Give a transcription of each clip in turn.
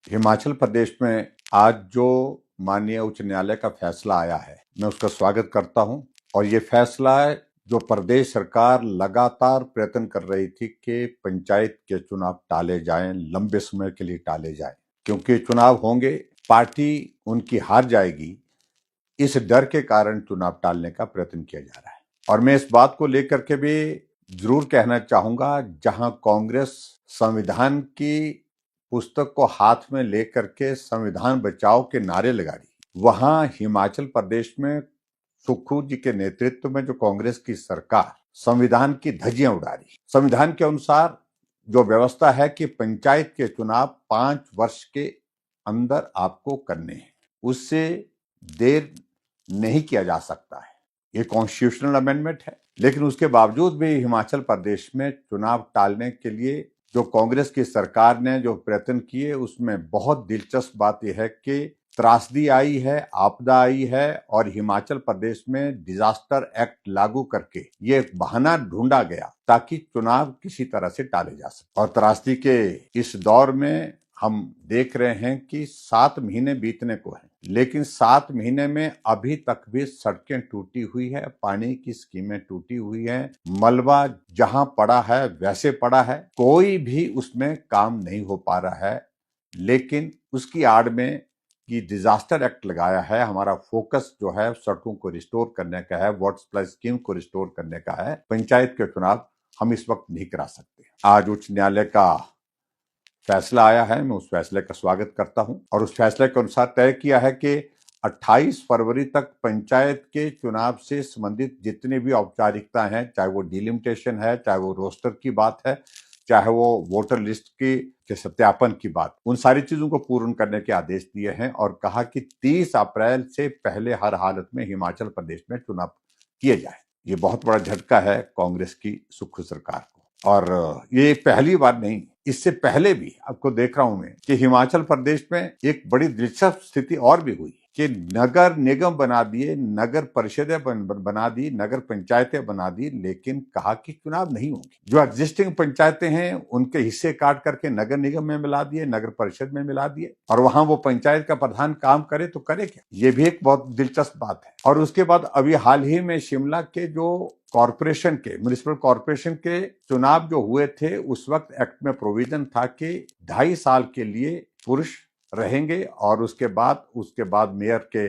हिमाचल प्रदेश में आज जो माननीय उच्च न्यायालय का फैसला आया है, मैं उसका स्वागत करता हूं। और ये फैसला है जो प्रदेश सरकार लगातार प्रयत्न कर रही थी कि पंचायत के चुनाव टाले जाएं, लंबे समय के लिए टाले जाएं, क्योंकि चुनाव होंगे, पार्टी उनकी हार जाएगी। इस डर के कारण चुनाव टालने का प्रयत्न किया जा रहा है। और मैं इस बात को लेकर के भी जरूर कहना चाहूंगा, जहां कांग्रेस संविधान की पुस्तक को हाथ में लेकर के संविधान बचाओ के नारे लगा रही, वहां हिमाचल प्रदेश में सुखरू जी के नेतृत्व में जो कांग्रेस की सरकार संविधान की धज्जियां उड़ा रही। संविधान के अनुसार जो व्यवस्था है कि पंचायत के चुनाव 5 वर्ष के अंदर आपको करने हैं, उससे देर नहीं किया जा सकता है। ये कॉन्स्टिट्यूशनल अमेंडमेंट है, लेकिन उसके बावजूद भी हिमाचल प्रदेश में चुनाव टालने के लिए जो कांग्रेस की सरकार ने जो प्रयत्न किए, उसमें बहुत दिलचस्प बात यह है कि त्रासदी आई है, आपदा आई है, और हिमाचल प्रदेश में डिजास्टर एक्ट लागू करके ये एक बहाना ढूंढा गया ताकि चुनाव किसी तरह से टाले जा सके। और त्रासदी के इस दौर में हम देख रहे हैं कि 7 महीने बीतने को हैं, लेकिन 7 महीने में अभी तक भी सड़कें टूटी हुई है, पानी की स्कीमें टूटी हुई है, मलबा जहां पड़ा है वैसे पड़ा है, कोई भी उसमें काम नहीं हो पा रहा है। लेकिन उसकी आड़ में कि डिजास्टर एक्ट लगाया है, हमारा फोकस जो है सड़कों को रिस्टोर करने का है, वाटर सप्लाई स्कीम को रिस्टोर करने का है। पंचायत के चुनाव हम इस वक्त नहीं करा सकते। आज उच्च न्यायालय का फैसला आया है, मैं उस फैसले का स्वागत करता हूं। और उस फैसले के अनुसार तय किया है कि 28 फरवरी तक पंचायत के चुनाव से संबंधित जितने भी औपचारिकता हैं, चाहे वो डिलिमिटेशन है, चाहे वो रोस्टर की बात है, चाहे वो वोटर लिस्ट के सत्यापन की बात, उन सारी चीजों को पूर्ण करने के आदेश दिए हैं। और कहा कि 30 अप्रैल से पहले हर हालत में हिमाचल प्रदेश में चुनाव किए जाए। ये बहुत बड़ा झटका है कांग्रेस की सुखरू सरकार को। और ये पहली बार नहीं, इससे पहले भी आपको देख रहा हूं मैं कि हिमाचल प्रदेश में एक बड़ी दिलचस्प स्थिति और भी हुई कि नगर निगम बना दिए, नगर परिषदें बना दी, नगर पंचायतें बना दी, लेकिन कहा कि चुनाव नहीं होंगे। जो एग्जिस्टिंग पंचायतें हैं उनके हिस्से काट करके नगर निगम में मिला दिए, नगर परिषद में मिला दिए, और वहां वो पंचायत का प्रधान काम करे तो करे क्या? ये भी एक बहुत दिलचस्प बात है। और उसके बाद अभी हाल ही में शिमला के जो कॉरपोरेशन के, म्युनिसिपल कॉरपोरेशन के चुनाव जो हुए थे, उस वक्त एक्ट में प्रोविजन था कि 2.5 साल के लिए पुरुष रहेंगे और उसके बाद मेयर के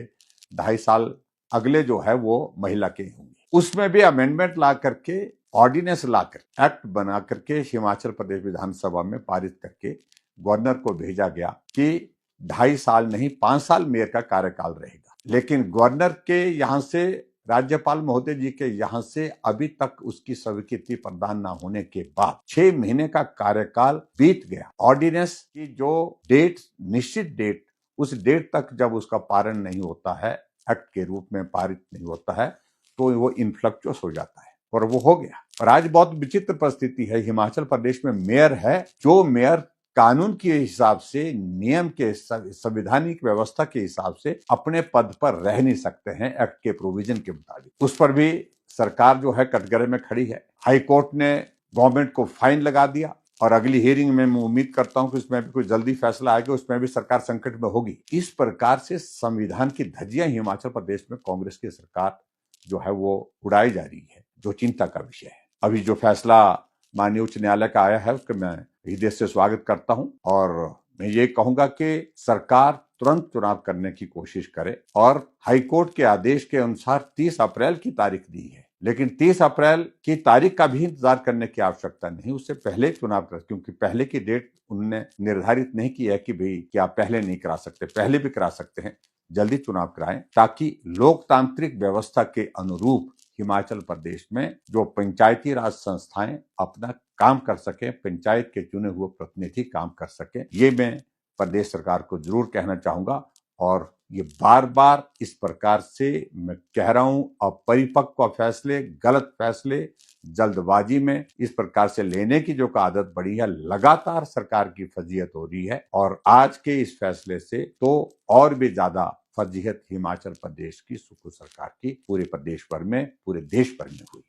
2.5 साल अगले जो है वो महिला के होंगे। उसमें भी अमेंडमेंट ला करके, ऑर्डिनेंस ला कर, एक्ट बना करके हिमाचल प्रदेश विधानसभा में पारित करके गवर्नर को भेजा गया कि 2.5 साल नहीं 5 साल मेयर का कार्यकाल रहेगा। लेकिन गवर्नर के यहां से, राज्यपाल महोदय जी के यहां से अभी तक उसकी स्वीकृति प्रदान न होने के बाद 6 महीने का कार्यकाल बीत गया। ऑर्डिनेंस की जो डेट, निश्चित डेट, उस डेट तक जब उसका पालन नहीं होता है, एक्ट के रूप में पारित नहीं होता है, तो वो इनफ्लक्चुअस हो जाता है। और वो हो गया। और आज बहुत विचित्र परिस्थिति है, हिमाचल प्रदेश में मेयर है, जो मेयर कानून के हिसाब से, नियम के, संवैधानिक व्यवस्था के हिसाब से अपने पद पर रह नहीं सकते हैं एक्ट के प्रोविजन के मुताबिक। उस पर भी सरकार जो है कटघरे में खड़ी है। हाई कोर्ट ने गवर्नमेंट को फाइन लगा दिया, और अगली हियरिंग में मैं उम्मीद करता हूं कि उसमें भी कोई जल्दी फैसला आएगा, उसमें भी सरकार संकट में होगी। इस प्रकार से संविधान की धज्जियां हिमाचल प्रदेश में कांग्रेस की सरकार जो है वो उड़ाई जा रही है, जो चिंता का विषय है। अभी जो फैसला माननीय उच्च न्यायालय का आया है उसका मैं हृदय से स्वागत करता हूं। और मैं ये कहूंगा कि सरकार तुरंत चुनाव करने की कोशिश करे। और हाईकोर्ट के आदेश के अनुसार 30 अप्रैल की तारीख दी है, लेकिन 30 अप्रैल की तारीख का भी इंतजार करने की आवश्यकता नहीं, उससे पहले चुनाव कर, क्योंकि पहले की डेट उन्होंने निर्धारित नहीं की है कि भाई कि आप पहले नहीं करा सकते, पहले भी करा सकते हैं। जल्दी चुनाव कराएं ताकि लोकतांत्रिक व्यवस्था के अनुरूप हिमाचल प्रदेश में जो पंचायती राज संस्थाएं अपना काम कर सके, पंचायत के चुने हुए प्रतिनिधि काम कर सके, ये मैं प्रदेश सरकार को जरूर कहना चाहूंगा। और ये बार बार इस प्रकार से मैं कह रहा हूं, अपरिपक्व फैसले, गलत फैसले, जल्दबाजी में इस प्रकार से लेने की जो आदत बढ़ी है, लगातार सरकार की फजीहत हो रही है। और आज के इस फैसले से तो और भी ज्यादा फजीहत हिमाचल प्रदेश की सुखरू सरकार की पूरे प्रदेश भर में, पूरे देश भर में हुई।